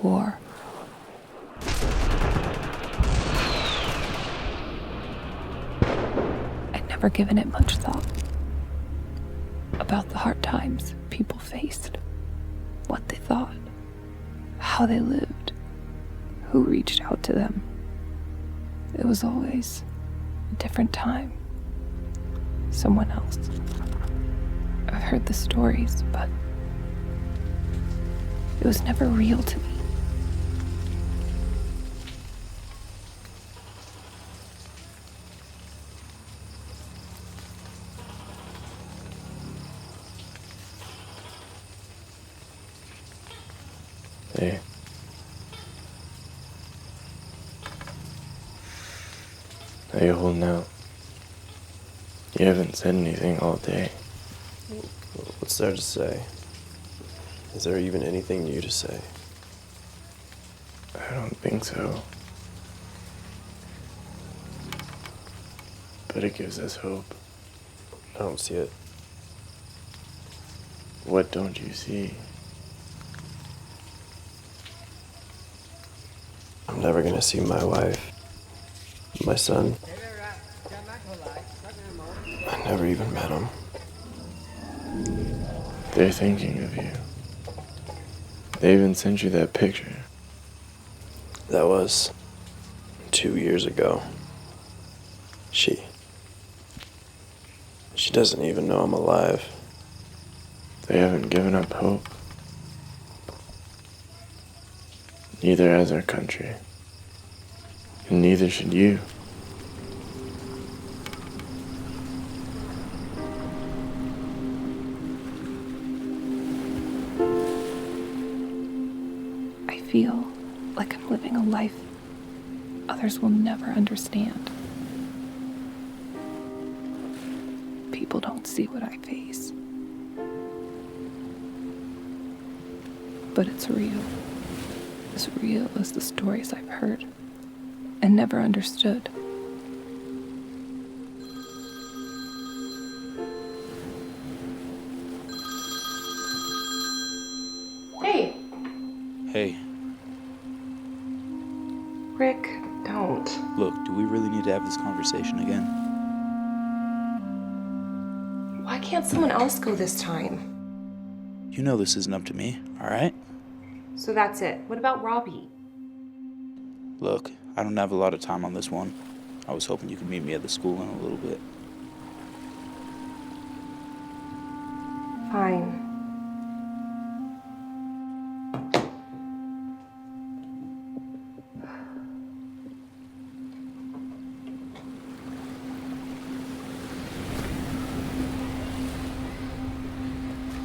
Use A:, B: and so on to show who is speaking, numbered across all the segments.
A: war. I'd never given it much thought about the hard times people faced, what they thought, how they lived, who reached out to them. It was always a different time, someone else. I've heard the stories, but it was never real to me.
B: Hey. How you holding out? You haven't said anything all day.
C: What's there to say? Is there even anything new to say?
B: I don't think so. But it gives us hope.
C: I don't see it.
B: What don't you see?
C: I'm never gonna see my wife, my son. I never even met him.
B: They're thinking of you. They even sent you that picture.
C: That was 2 years ago. She doesn't even know I'm alive.
B: They haven't given up hope. Neither has our country. And neither should you.
A: I feel like I'm living a life others will never understand. People don't see what I face. But it's real. As real as the stories I've heard and never understood.
D: Hey,
E: Hey,
D: Rick, don't.
E: look, do we really need to have this conversation again?
D: Why can't someone else go this time?
E: You know this isn't up to me, alright?
D: So that's it. What about Robbie?
E: Look, I don't have a lot of time on this one. I was hoping you could meet me at the school in a little bit.
D: Fine.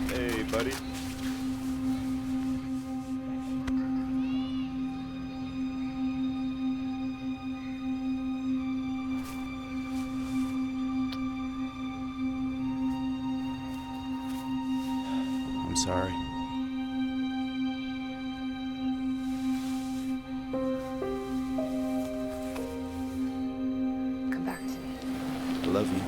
C: Hey, buddy.
E: I'm sorry.
D: Come back to me.
E: I love you.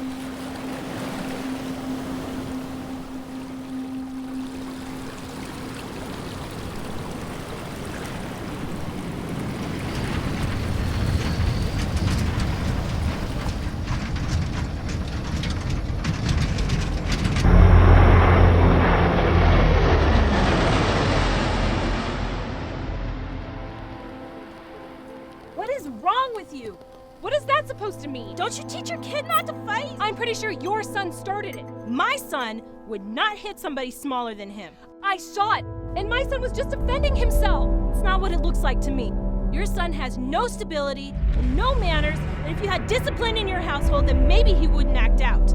F: What is wrong with you? What is that supposed to mean? Don't you teach your kid not to fight? I'm pretty sure your son started it. My son would not hit somebody smaller than him. I saw it, and my son was just defending himself. It's not what it looks like to me. Your son has no stability, no manners, and if you had discipline in your household, then maybe he wouldn't act out.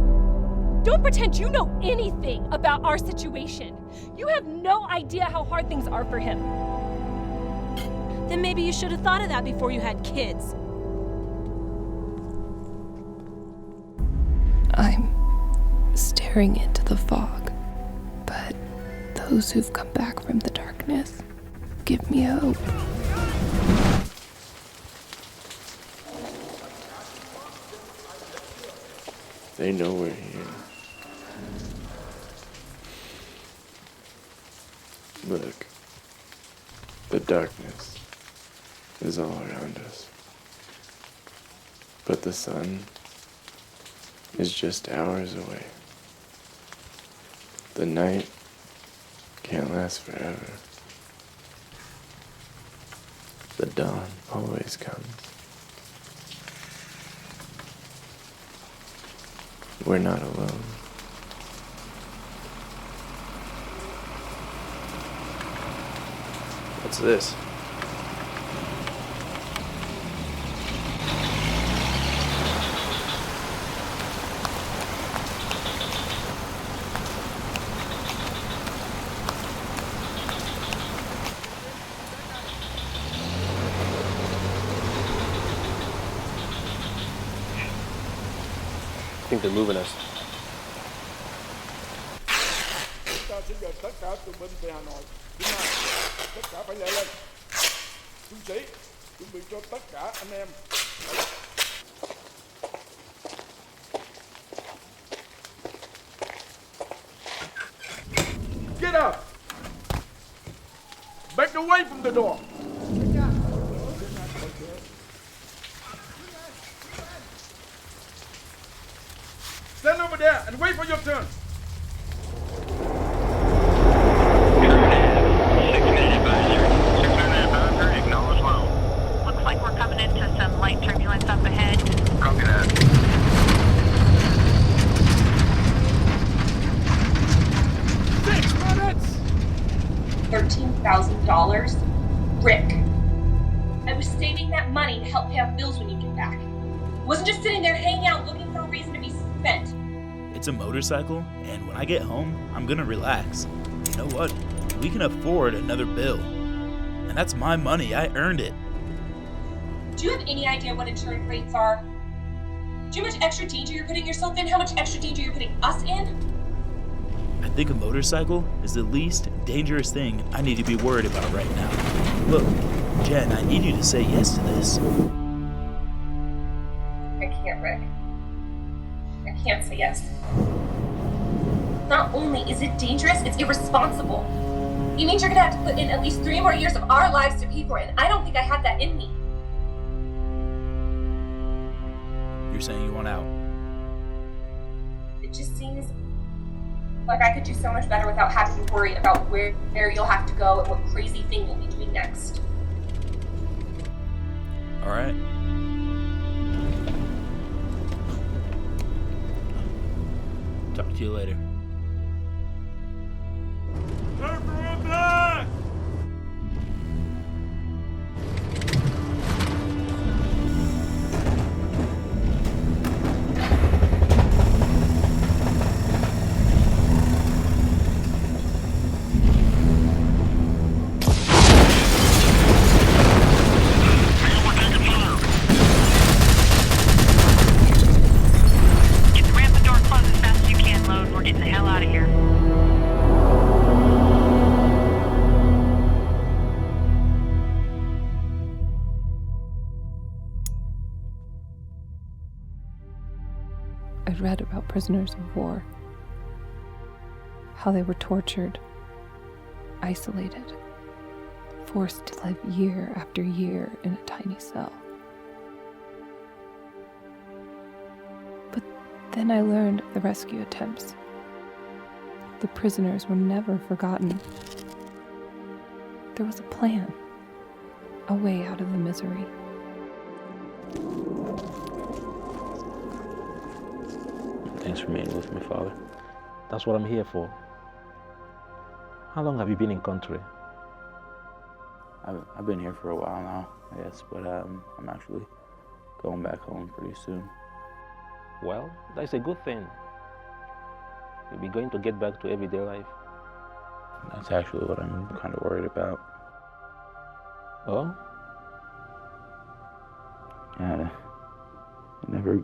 F: Don't pretend you know anything about our situation. You have no idea how hard things are for him. Then maybe you should have thought of that before you had kids.
A: I'm staring into the fog, but those who've come back from the darkness give me hope.
B: They know we're here. Look, The darkness is all around us. But the sun is just hours away. The night can't last forever. The dawn always comes. We're not alone.
C: What's this? I think they're moving us.
G: Ta sẽ dời tất cả tù binh về Hà Nội. Thứ hai, tất cả phải lẹ lên. Trung sĩ, chuẩn bị cho tất cả anh em. Get up! Back away from the door! Stand over there and wait for your turn.
H: Looks like we're coming into some light turbulence up ahead.
G: Copy that.
D: $13,000? Rick. I was saving that money to help pay off bills when you get back. I wasn't just sitting there hanging out looking for a reason to be spent.
E: It's a motorcycle, and when I get home, I'm gonna relax. You know what? We can afford another bill. And that's my money. I earned it.
D: Do you have any idea what insurance rates are? Do you know how much extra danger you're putting yourself in? How much extra danger you're putting us in?
E: I think a motorcycle is the least dangerous thing I need to be worried about right now. Look, Jen, I need you to say yes to this.
D: I can't, Rick. I can't say yes. Not only is it dangerous, it's irresponsible. It means you're gonna have to put in at least 3 more years of our lives to pay for it, and I don't think I have that in me.
E: You're saying you want out?
D: It just seems like I could do so much better without having to worry about where you'll have to go and what crazy thing you'll be doing next.
E: All right. Talk to you later.
H: Get the ramp door closed as fast as you can, Lone. We're getting the hell out of here.
A: I'd read about prisoners of war, how they were tortured, isolated, forced to live year after year in a tiny cell. But then I learned of the rescue attempts. The prisoners were never forgotten. There was a plan, a way out of the misery.
I: Thanks for meeting with me, Father. That's what I'm here for. How long have you been in country?
E: I've been here for a while now, I guess, but I'm actually going back home pretty soon.
I: Well, that's a good thing. You'll be going to get back to everyday life.
E: That's actually what I'm kind of worried about.
I: Oh?
E: Yeah, it never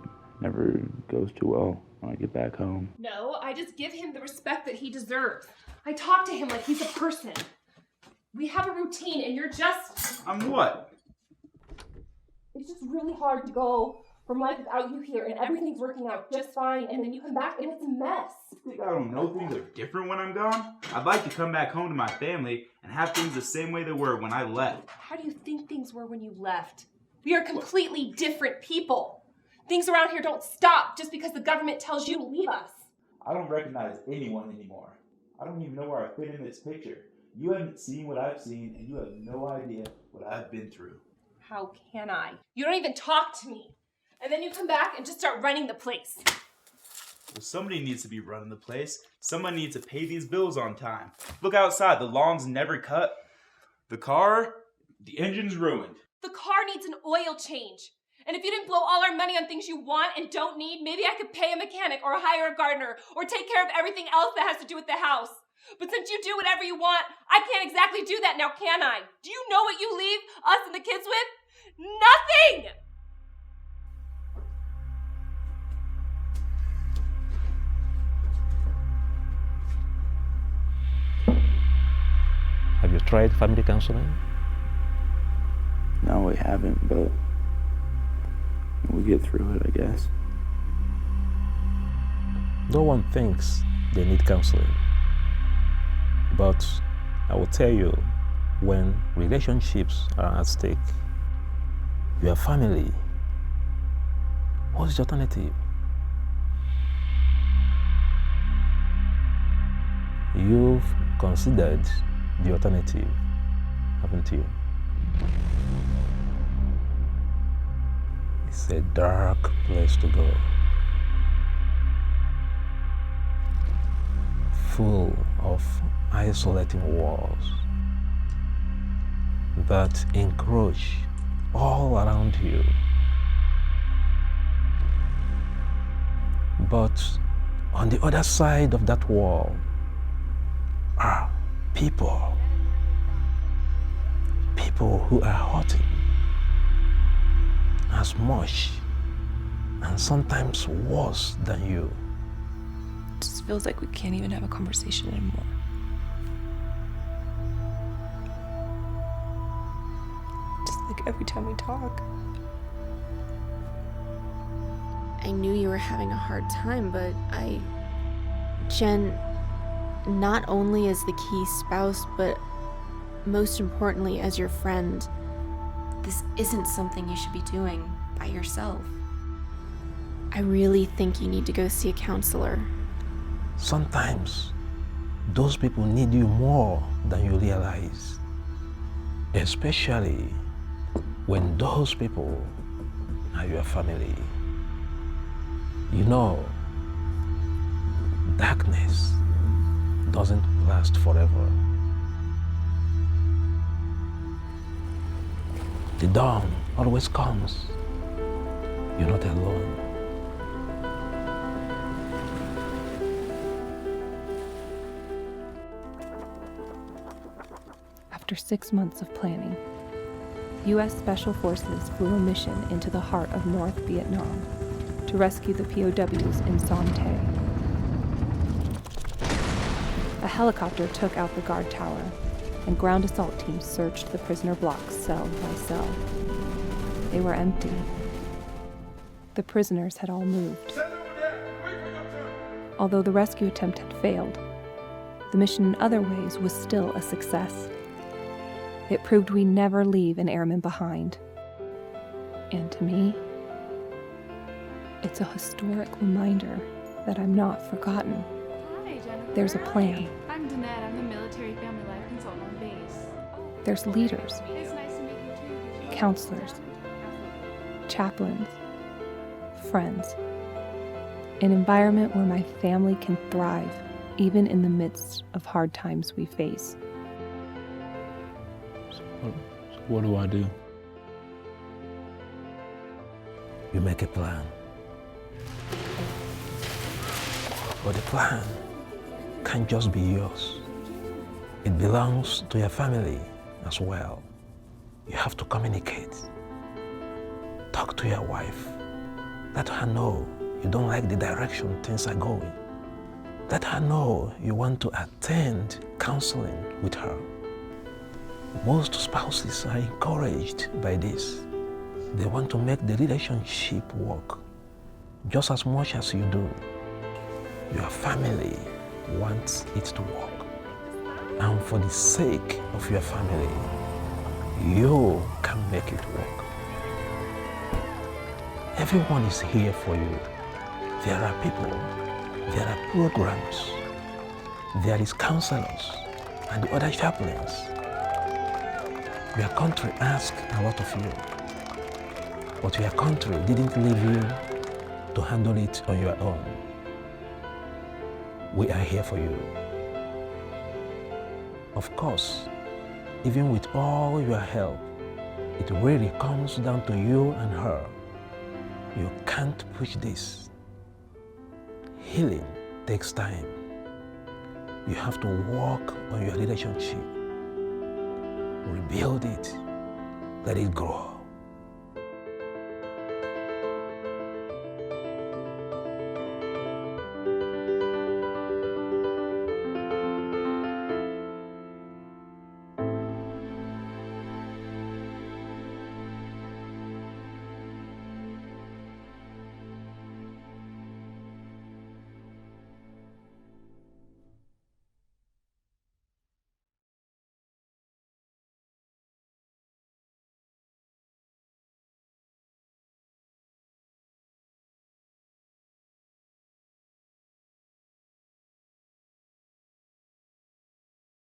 E: goes too well when I get back home.
D: No, I just give him the respect that he deserves. I talk to him like he's a person. We have a routine and you're just...
E: I'm what?
D: It's just really hard to go
F: from life without you here, and everything's working out just fine, and then you come back and it's a mess.
E: You think I don't know things are different when I'm gone? I'd like to come back home to my family and have things the same way they were when I left.
F: How do you think things were when you left? We are completely different people. Things around here don't stop just because the government tells you to leave us.
E: I don't recognize anyone anymore. I don't even know where I fit in this picture. You haven't seen what I've seen, and you have no idea what I've been through.
F: How can I? You don't even talk to me. And then you come back and just start running the place.
E: Well, somebody needs to be running the place. Someone needs to pay these bills on time. Look outside, the lawn's never cut. The car, the engine's ruined.
F: The car needs an oil change. And if you didn't blow all our money on things you want and don't need, maybe I could pay a mechanic or hire a gardener or take care of everything else that has to do with the house. But since you do whatever you want, I can't exactly do that now, can I? Do you know what you leave us and the kids with? Nothing!
I: Have you tried family counseling?
B: No, we haven't, but we get through it, I guess.
I: No one thinks they need counseling. But I will tell you, when relationships are at stake, your family, what's the alternative? You've considered the alternative, haven't you? It's a dark place to go. Full of isolating walls that encroach all around you. But on the other side of that wall are people who are hurting as much and sometimes worse than you.
A: It just feels like we can't even have a conversation anymore. Just like every time we talk.
J: I knew you were having a hard time, but Jen, not only as the key spouse, but most importantly as your friend, this isn't something you should be doing by yourself. I really think you need to go see a counselor.
I: Sometimes those people need you more than you realize, especially when those people are your family. You know, darkness doesn't last forever. The dawn always comes. You're not alone.
A: After 6 months of planning, U.S. Special Forces flew a mission into the heart of North Vietnam to rescue the POWs in Son Tay. A helicopter took out the guard tower, and ground assault teams searched the prisoner blocks cell by cell. They were empty. The prisoners had all moved. Although the rescue attempt had failed, the mission in other ways was still a success. It proved we never leave an airman behind. And to me, it's a historic reminder that I'm not forgotten.
K: Hi, Jennifer.
A: There's a plan.
K: I'm Danette. I'm the military family life consultant on base.
A: There's leaders,
K: It's nice to meet you too.
A: counselors, chaplains, friends. An environment where my family can thrive, even in the midst of hard times we face.
I: So what do I do? You make a plan. But the plan can't just be yours. It belongs to your family as well. You have to communicate. Talk to your wife. Let her know you don't like the direction things are going. Let her know you want to attend counseling with her. Most spouses are encouraged by this. They want to make the relationship work just as much as you do. Your family wants it to work. And for the sake of your family, you can make it work. Everyone is here for you. There are people, there are programs, there is counselors, and the other chaplains. Your country asked a lot of you, but your country didn't leave you to handle it on your own. We are here for you. Of course, even with all your help, it really comes down to you and her. You can't push this. Healing takes time. You have to work on your relationship. Rebuild it. Let it grow.